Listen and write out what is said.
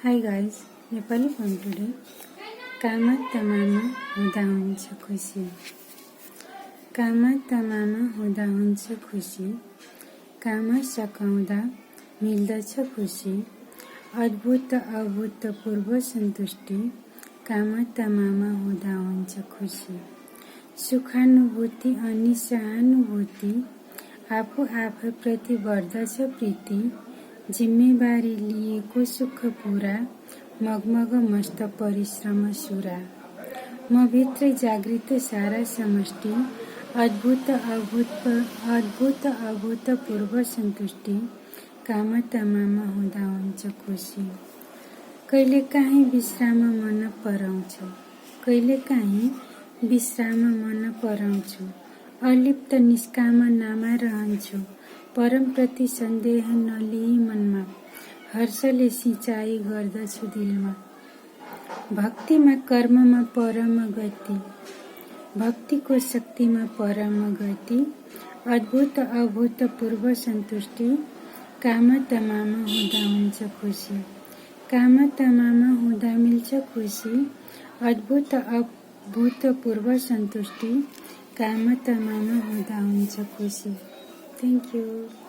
High guys, Nepali fun today. कामा तमामा हुँदा हुन्छ खुसी, कामा तमामा हुँदा हुन्छ खुसी, कामा सकाउँदा मिल्दछ खुसी, अद्भुत अभूतपूर्व सन्तुष्टि, कामा तमामा हुँदा हुन्छ खुसी। सुखानुभूति अनि सहानुभूति, आफू आफैप्रति बढ्दछ प्रीति, जिम्मेवारी लिएको सुख पूरा, मगमग मस्त परिश्रम सुरा। म भित्रै जागृत सारा समष्टि, अद्भुत अभूतपूर्व सन्तुष्टि, कामा तमामा हुँदा हुन्छ खुसी। कहिले काहीँ विश्राम मन पराउँछ, कहिले काहीँ विश्राम मन पराउँछु, अलिप्त निष्काम नामा रहन्छु, परम प्रति सन्देह नलिई मनमा, हर्षले सिँचाइ गर्दछु दिलमा। भक्तिमा कर्ममा परम गति, भक्तिको शक्तिमा परम गति, अद्भुत अभूतपूर्व सन्तुष्टि, कामा तमामा हुँदा हुन्छ खुसी। कामा तमामा हुँदा मिल्छ खुसी, अद्भुत अभूतपूर्व सन्तुष्टि, कामा तमामा हुँदा हुन्छ खुसी। Thank you.